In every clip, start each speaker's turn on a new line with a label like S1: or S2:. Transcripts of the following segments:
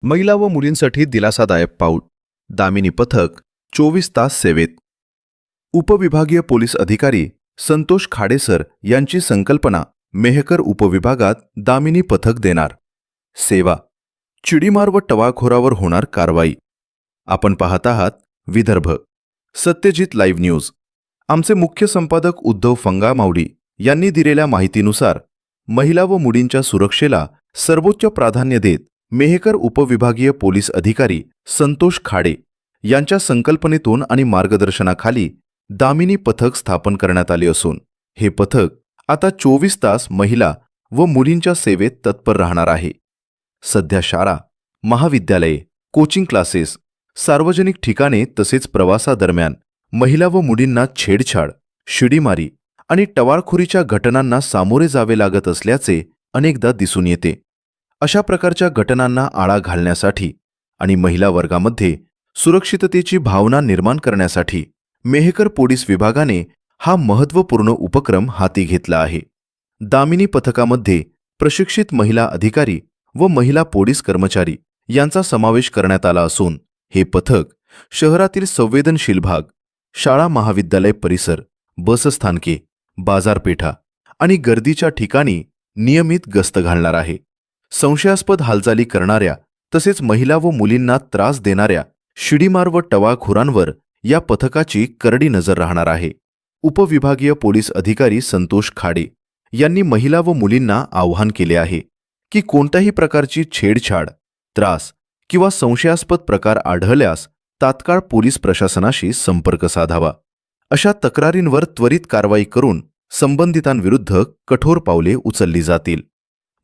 S1: महिला व मुलींसाठी दिलासादायक पाऊल. दामिनी पथक 24 तास सेवेत. उपविभागीय पोलीस अधिकारी संतोष खाडेसर यांची संकल्पना मेहकर उपविभागात दामिनी पथक देणार. सेवा, चिडीमार व टवाळखोरावर होणार कारवाई. आपण पाहत आहात विदर्भ सत्यजित लाईव्ह न्यूज. आमचे मुख्य संपादक उद्धव फंगामावडी यांनी दिलेल्या माहितीनुसार महिला व मुलींच्या सुरक्षेला सर्वोच्च प्राधान्य देत मेहकर उपविभागीय पोलीस अधिकारी संतोष खाडे यांच्या संकल्पनेतून आणि मार्गदर्शनाखाली दामिनी पथक स्थापन करण्यात आले असून हे पथक आता 24 तास महिला व मुलींच्या सेवेत तत्पर राहणार आहे. सध्या शाळा, महाविद्यालये, कोचिंग क्लासेस, सार्वजनिक ठिकाणे तसेच प्रवासादरम्यान महिला व मुलींना छेडछाड, शिडीमारी आणि टवाळखोरीच्या घटनांना सामोरे जावे लागत असल्याचे अनेकदा दिसून येते. अशा प्रकारच्या घटनांना आळा घालण्यासाठी आणि महिला वर्गामध्ये सुरक्षिततेची भावना निर्माण करण्यासाठी मेहकर पोलीस विभागाने हा महत्त्वपूर्ण उपक्रम हाती घेतला आहे. दामिनी पथकामध्ये प्रशिक्षित महिला अधिकारी व महिला पोलीस कर्मचारी यांचा समावेश करण्यात आला असून हे पथक शहरातील संवेदनशील भाग, शाळा महाविद्यालय परिसर, बसस्थानके, बाजारपेठा आणि गर्दीच्या ठिकाणी नियमित गस्त घालणार आहे. संशयास्पद हालचाली करणाऱ्या तसेच महिला व मुलींना त्रास देणाऱ्या शिडीमार व टवाळखोरांवर या पथकाची करडी नजर राहणार आहे. उपविभागीय पोलीस अधिकारी संतोष खाडे यांनी महिला व मुलींना आवाहन केले आहे की कोणत्याही प्रकारची छेडछाड, त्रास किंवा संशयास्पद प्रकार आढळल्यास तात्काळ पोलीस प्रशासनाशी संपर्क साधावा. अशा तक्रारींवर त्वरित कारवाई करून संबंधितांविरुद्ध कठोर पावले उचलली जातील.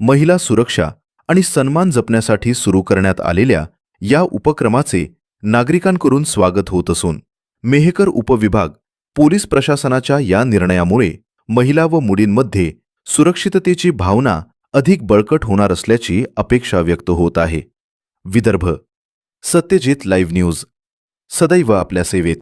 S1: महिला सुरक्षा आणि सन्मान जपण्यासाठी सुरू करण्यात आलेल्या या उपक्रमाचे नागरिकांकडून स्वागत होत असून मेहकर उपविभाग पोलीस प्रशासनाच्या या निर्णयामुळे महिला व मुलींमध्ये सुरक्षिततेची भावना अधिक बळकट होणार असल्याची अपेक्षा व्यक्त होत आहे. विदर्भ सत्यजित लाईव्ह न्यूज, सदैव आपल्या सेवेत.